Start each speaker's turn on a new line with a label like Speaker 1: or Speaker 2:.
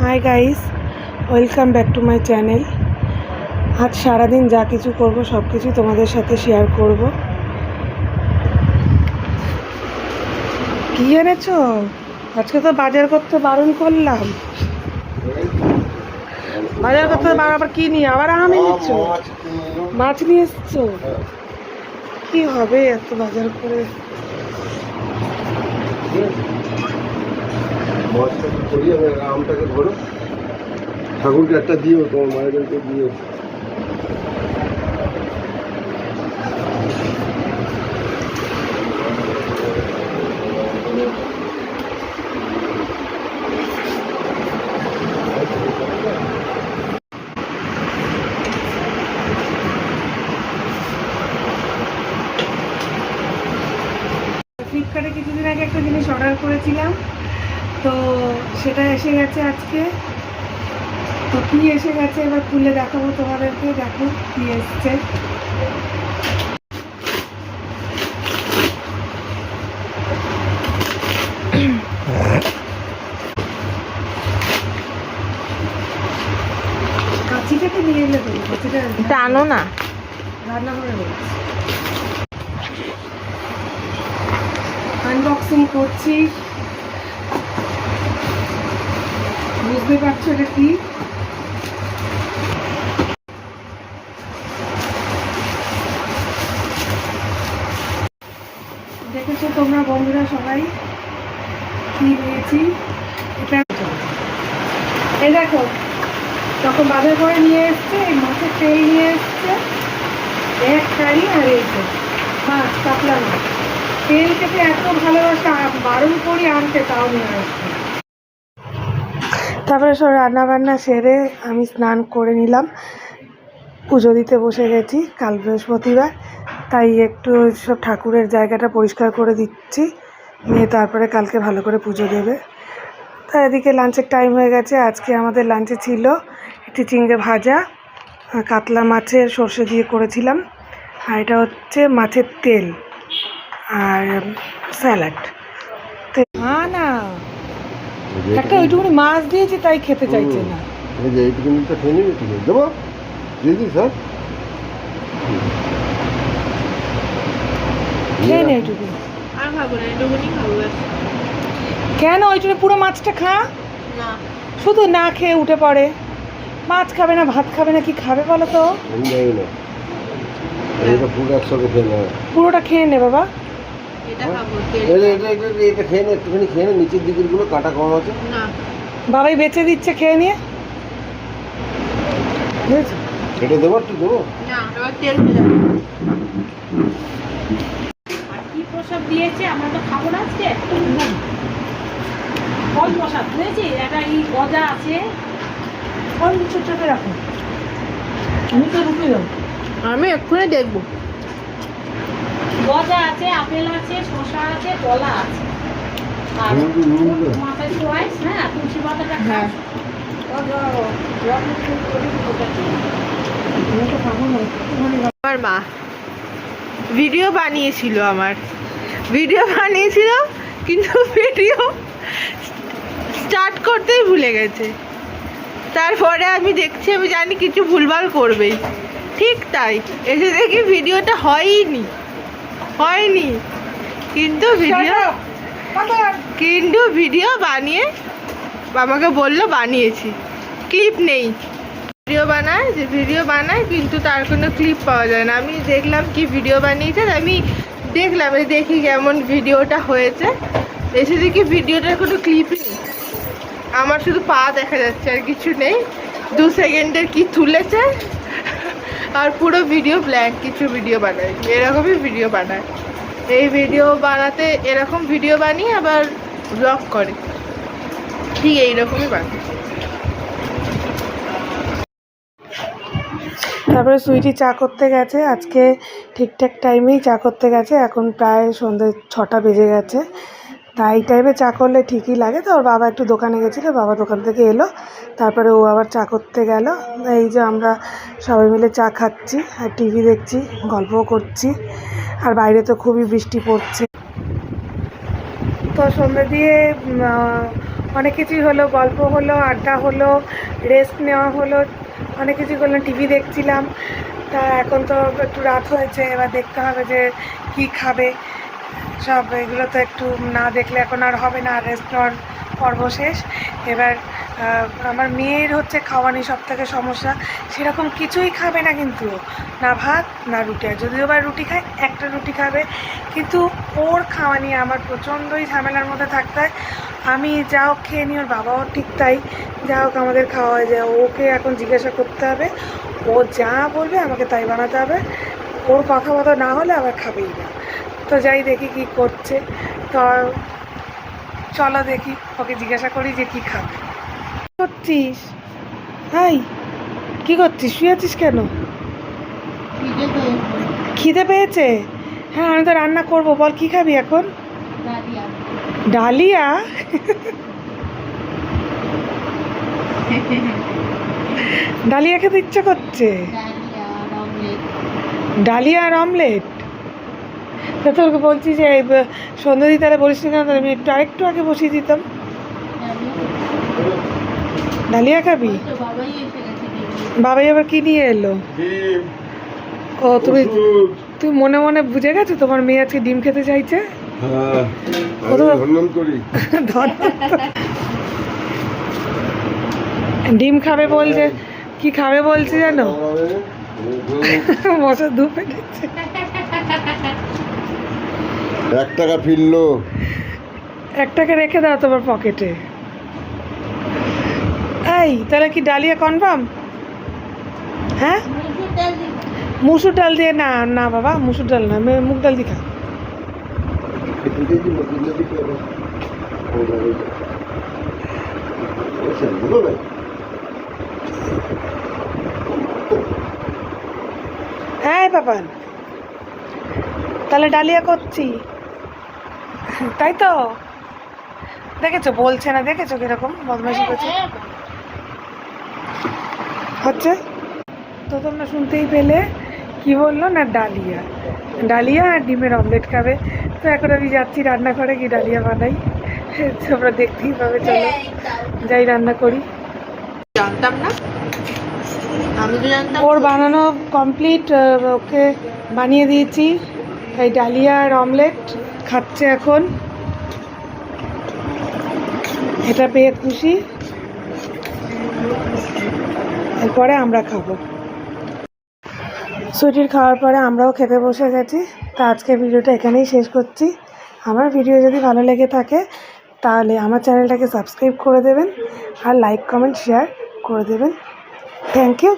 Speaker 1: Hi guys, welcome back to my channel. আজ সারাদিন যা কিছু করব সব কিছু তোমাদের সাথে শেয়ার করব। কি এনেছো? আজকে তো বাজার করতে বারণ করলাম। বাজার করতে আবার কি নিয়ে আবার আম এনেছো? মাছ নিয়ে এসছো? কি হবে এত বাজার করে?
Speaker 2: আমটাকে ধরো, ঠাকুরকে একটা দিও, তোমার মায়েদেরকে দিও।
Speaker 1: ফ্লিপকার্টে কিছুদিন আগে একটা জিনিস অর্ডার করেছিলাম, তো সেটা এসে গেছে আজকে। তো কি এসে গেছে এবার খুলে দেখাবো তোমাদেরকে। দেখো কি এসছে। কাছিটাকে নিয়ে এলে তো কাছিটা
Speaker 3: টানো না,
Speaker 1: রান্নাঘরে রয়েছে। আনবক্সিং করছি। বুঝতে পারছো এটা কি? দেখেছো তোমরা বন্ধুরা সবাই কি নিয়েছি? এটা এই দেখো, তখন বাজার করে নিয়ে এসছে এই মাছের তেল নিয়ে এসছে এক কারি, আর এই তো মাছ, কাতলা মাছ। তেল খেতে এত ভালোবাসা, বারণ করি আনতে, তাও নিয়ে আসছে। তারপরে সব রান্নাবান্না সেরে আমি স্নান করে নিলাম, পুজো দিতে বসে গেছি। কাল বৃহস্পতিবার, তাই একটু সব ঠাকুরের জায়গাটা পরিষ্কার করে দিচ্ছি, নিয়ে তারপরে কালকে ভালো করে পুজো দেবে। তা এদিকে লাঞ্চের টাইম হয়ে গেছে। আজকে আমাদের লাঞ্চে ছিল একটি চিংড়ি ভাজা, কাতলা মাছের সর্ষে দিয়ে করেছিলাম, আর এটা হচ্ছে মাছের তেল আর স্যালাড। হ্যাঁ না, একটা ওইটুকুনি মাছ দিয়েছি তাই খেতে চাইছে না।
Speaker 2: এইটুকুনিটা খেয়ে নিবি, ঠিক আছে? দেবো দিদি স্যার,
Speaker 1: খেয়ে নে ওইটুকু।
Speaker 3: আর খাবো না, এটুকুনি খাবো।
Speaker 1: কেন ওইটুকু? পুরো মাছটা খা
Speaker 3: না,
Speaker 1: শুধু না খেয়ে উঠে পড়ে। মাছ খাবে না, ভাত খাবে না, কি খাবে বলো তো?
Speaker 2: আমি জানি না, এটা পুরো একসাথে খেয়ে নেবে।
Speaker 1: পুরোটা খেয়ে নে বাবা।
Speaker 3: এটা খাবো।
Speaker 2: এটা খেয়ে নে, একটুখানি খেয়ে নে, নিচের দিকের গুলো কাটা কম আছে।
Speaker 3: না,
Speaker 1: বাবাই বেঁচে দিচ্ছে, খেয়ে নিয়ে। বুঝেছো?
Speaker 2: এটা দেবো, একটু দেবো।
Speaker 3: না, এবার তেল হয়ে যাবে। আর কি প্রসাদ দিয়েছে, আমরা তো খাবো না আজকে। ফল প্রসাদ বুঝেছি, একটা এই গজা আছে।
Speaker 1: ফল ছোটটা রাখো, আমি তো রুটি দেবো।
Speaker 3: আমি এক্ষুনি দেখবো। গজা আছে, আপেল আছে, শসা আছে, কলা আছে, আর মাথায় চয়েস। হ্যাঁ, তুলসী পাতাটা
Speaker 1: হ্যাঁ।
Speaker 3: আমার মা ভিডিও বানিয়েছিল, কিন্তু ভিডিও স্টার্ট করতেই ভুলে গেছে। তারপরে আমি দেখছি, আমি জানি কিছু ভুলভাল করবেই, ঠিক তাই এসে দেখি ভিডিওটা হয়নি, কিন্তু ভিডিও বানিয়ে আমাকে বললো বানিয়েছি, ক্লিপ নেই। ভিডিও বানায় কিন্তু তার কোনো ক্লিপ পাওয়া যায় না। আমি দেখলাম কি ভিডিও বানিয়েছে, আমি দেখলাম, দেখি কেমন ভিডিওটা হয়েছে। এসে দেখি ভিডিওটার কোনো ক্লিপ নেই, আমার শুধু পা দেখা যাচ্ছে, আর কিছু নেই। 2 সেকেন্ডের কি তুলেছে, আর পুরো ভিডিও ব্ল্যাঙ্ক, কিছু ভিডিও বানায়। এরকমই ভিডিও বানায়, এই ভিডিও বানাতে এরকম ভিডিও বানিয়ে আবার ব্লগ করে, ঠিক এইরকমই বানায়।
Speaker 1: তারপরে সুইটি চা করতে গেছে, আজকে ঠিকঠাক টাইমেই চা করতে গেছে। এখন প্রায় সন্ধ্যে 6টা বেজে গেছে। তাই টাইমে চা করলে ঠিকই লাগে। তো ওর বাবা একটু দোকানে গেছিলো, বাবা দোকান থেকে এলো, তারপরে ও আবার চা করতে গেল। এই যে আমরা সবাই মিলে চা খাচ্ছি আর টিভি দেখছি, গল্পও করছি, আর বাইরে তো খুবই বৃষ্টি পড়ছে। তো সন্ধ্যে দিয়ে অনেক কিছুই হলো, গল্প হলো, আড্ডা হলো, রেস্ট নেওয়া হলো, অনেক কিছুই করলাম, টিভি দেখছিলাম। তা এখন তো একটু রাত হয়েছে, এবার দেখতে হবে যে কি খাবে সব। এগুলো তো একটু না দেখলে এখন আর হবে না, রেস্ট নেওয়ার পর্ব শেষ। এবার আমার মেয়ের হচ্ছে খাওয়ানি সব থেকে সমস্যা, সেরকম কিছুই খাবে না কিন্তু, না ভাত না রুটি। আর যদিও বা রুটি খায়, একটা রুটি খাবে, কিন্তু ওর খাওয়া নিয়ে আমার প্রচণ্ডই ঝামেলার মধ্যে থাকতে হয়। আমি যা হোক খেয়ে নিই, ওর বাবাও ঠিক তাই, যা হোক আমাদের খাওয়া হয়ে যায়। ওকে এখন জিজ্ঞাসা করতে হবে, ও যা বলবে আমাকে তাই বানাতে হবে, ওর কথা মতো না হলে আবার খাবেই না। তো যাই দেখি কি করছে। তো চলো দেখি, ওকে জিজ্ঞাসা করি যে কি খাবে। কি করছিস? হাই, কি করছিস? শুয়ে আছিস কেন? খিদে পেয়েছে? হ্যাঁ, আমি তো রান্না করবো, বল কি খাবি এখন? ডালিয়া? ডালিয়া খেতে ইচ্ছা করছে? ডালিয়া আর অমলেট? তা তোকে বলছি যে সন্ধ্যা তাহলে বলিস না কেন, তাহলে আমি একটু আরেকটু আগে বসিয়ে দিতাম। ডালিয়া খাবি? বাবাই আবার কি নিয়ে এলো? ও, তুমি মনে মনে বুঝে গেছো তোমার মেয়ে আজকে ডিম খেতে চাইছে? ডিম খাবে বলছে, কি খাবে বলছে জানো? মশা ধূপ পেটেছে।
Speaker 2: 1 টাকা ফিরলো।
Speaker 1: 1 টাকা রেখে দাও তোমার পকেটে। এই, তাহলে কি ডালিয়া কনফার্ম? হ্যাঁ, মুসুর ডাল দিয়ে? না না বাবা, মুসুর ডাল না, মুগ ডাল দিয়ে খা। হ্যাঁ বাবান, তাহলে ডালিয়া করছি, তাই তো? দেখেছো, বলছে না, দেখেছো কিরকম বদমাইশি করছে হচ্ছে। তো তোমরা শুনতেই পেলে কি বললো না, ডালিয়া, ডালিয়া আর ডিমের অমলেট খাবে। তো এখন আমি যাচ্ছি রান্নাঘরে, কি ডালিয়া বানাই তোমরা দেখতেই পাবে। চলো যাই রান্না করি।
Speaker 3: জানতাম না, আমি তো জানতাম।
Speaker 1: ওর বানানো কমপ্লিট, ওকে বানিয়ে দিয়েছি। এই ডালিয়া আর অমলেট খাচ্ছে এখন, এটা পেয়ে খুশি। এরপরে আমরা খাবো। সুইটির খাওয়ার পরে আমরাও খেতে বসে গেছি। তা আজকে ভিডিওটা এখানেই শেষ করছি। আমার ভিডিও যদি ভালো লেগে থাকে তাহলে আমার চ্যানেলটাকে সাবস্ক্রাইব করে দেবেন, আর লাইক কমেন্ট শেয়ার করে দেবেন। Thank you.